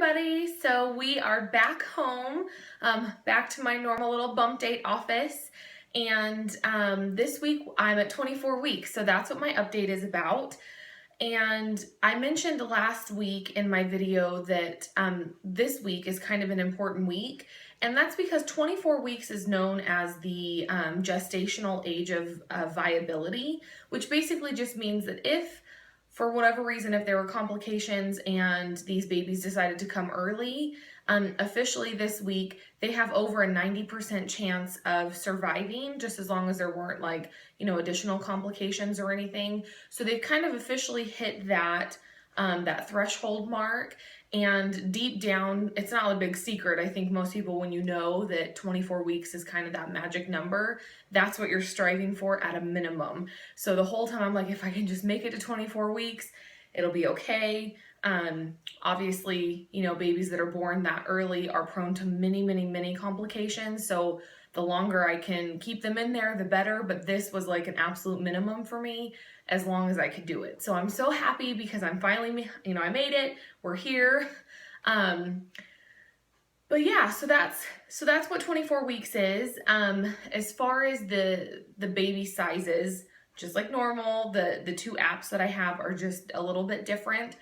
everybody. So we are back home, back to my normal little bump date office. And this week I'm at 24 weeks. So that's what my update is about. And I mentioned last week in my video that this week is kind of an important week. And that's because 24 weeks is known as the gestational age of viability, which basically just means that if for whatever reason, if there were complications and these babies decided to come early, officially this week, they have over a 90% chance of surviving, just as long as there weren't additional complications or anything. So they've kind of officially hit that threshold mark. And deep down, it's not a big secret. I think most people, when you know that 24 weeks is kind of that magic number, that's what you're striving for at a minimum. So the whole time I'm like, if I can just make it to 24 weeks, it'll be okay. Obviously, babies that are born that early are prone to many complications. So the longer I can keep them in there, the better. But this was like an absolute minimum for me, as long as I could do it. So I'm so happy because I'm finally, I made it. We're here. But yeah, so that's what 24 weeks is. As far as the baby sizes, just like normal, the two apps that I have are just a little bit different.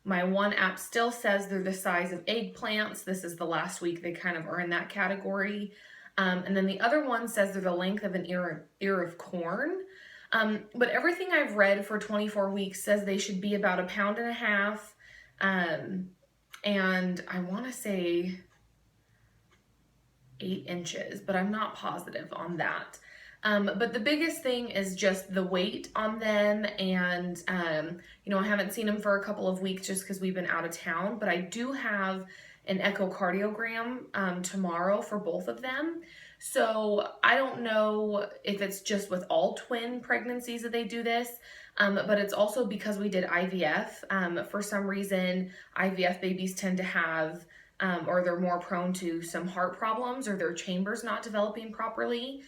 My one app still says they're the size of eggplants. This is the last week they kind of are in that category. And then the other one says they're the length of an ear of corn. But everything I've read for 24 weeks says they should be about 1.5 pounds. And I want to say 8 inches, but I'm not positive on that. But the biggest thing is just the weight on them. And, I haven't seen them for a couple of weeks just because we've been out of town, but I do have an echocardiogram tomorrow for both of them. So I don't know if it's just with all twin pregnancies that they do this, but it's also because we did IVF. For some reason, IVF babies tend to have, or they're more prone to some heart problems or their chambers not developing properly.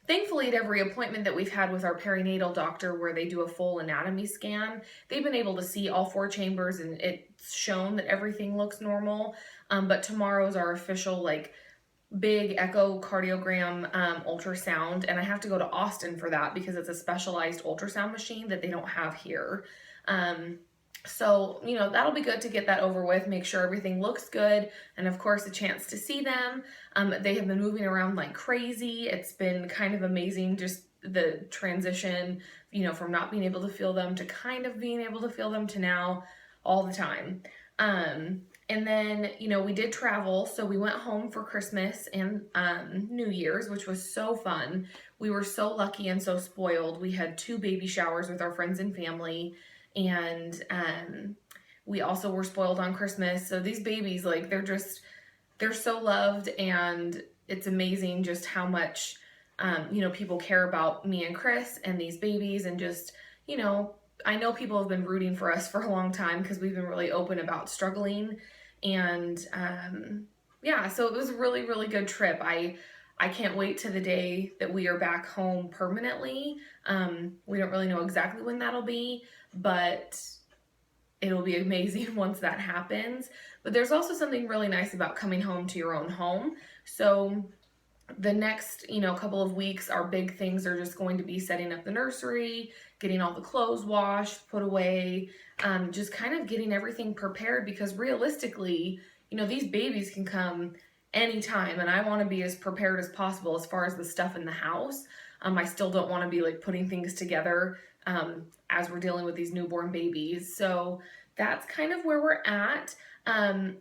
Thankfully, at every appointment that we've had with our perinatal doctor where they do a full anatomy scan, they've been able to see all 4 chambers and it's shown that everything looks normal. But tomorrow's our official big echocardiogram ultrasound, and I have to go to Austin for that because it's a specialized ultrasound machine that they don't have here. So, that'll be good to get that over with, make sure everything looks good, and of course a chance to see them. They have been moving around like crazy. It's been kind of amazing, just the transition, from not being able to feel them to kind of being able to feel them to now all the time. And then, we did travel, so we went home for Christmas and New Year's, which was so fun. We were so lucky and so spoiled. We had 2 baby showers with our friends and family. And we also were spoiled on Christmas. So these babies, they're so loved, and it's amazing just how much, people care about me and Chris and these babies. And just, I know people have been rooting for us for a long time because we've been really open about struggling. And yeah, so it was a really good trip. I can't wait to the day that we are back home permanently. We don't really know exactly when that'll be, but it'll be amazing once that happens. But there's also something really nice about coming home to your own home. So the next, couple of weeks, our big things are just going to be setting up the nursery, getting all the clothes washed, put away, just kind of getting everything prepared, because realistically, these babies can come anytime, and I want to be as prepared as possible as far as the stuff in the house. I still don't want to be putting things together as we're dealing with these newborn babies. So that's kind of where we're at.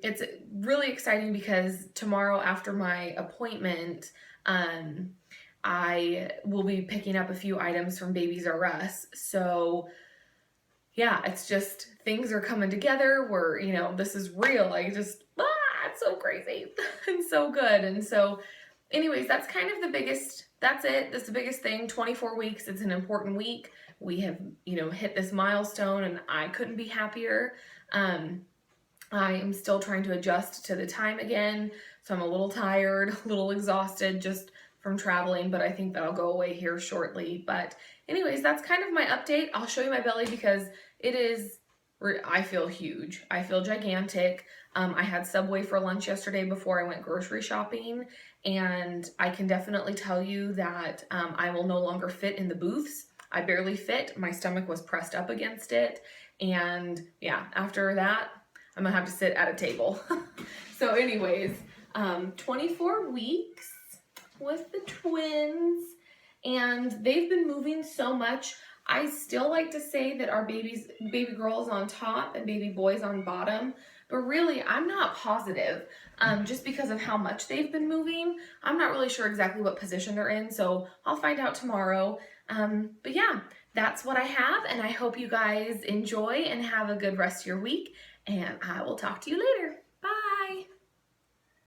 It's really exciting because tomorrow after my appointment, I will be picking up a few items from Babies R Us. So yeah, it's just things are coming together. This is real. It's so crazy and so good. And so anyways, that's kind of that's the biggest thing. 24 weeks. It's an important week. We have, hit this milestone, and I couldn't be happier. I am still trying to adjust to the time again. So I'm a little tired, a little exhausted just from traveling, but I think that'll go away here shortly. But anyways, that's kind of my update. I'll show you my belly because it is I feel huge. I feel gigantic. I had Subway for lunch yesterday before I went grocery shopping, and I can definitely tell you that I will no longer fit in the booths. I barely fit. My stomach was pressed up against it, and yeah, after that, I'm gonna have to sit at a table. So anyways, 24 weeks with the twins, and they've been moving so much. I still like to say that our baby girl is on top and baby boy's on bottom, but really I'm not positive. Just because of how much they've been moving, I'm not really sure exactly what position they're in, so I'll find out tomorrow. But yeah, that's what I have, and I hope you guys enjoy and have a good rest of your week, and I will talk to you later.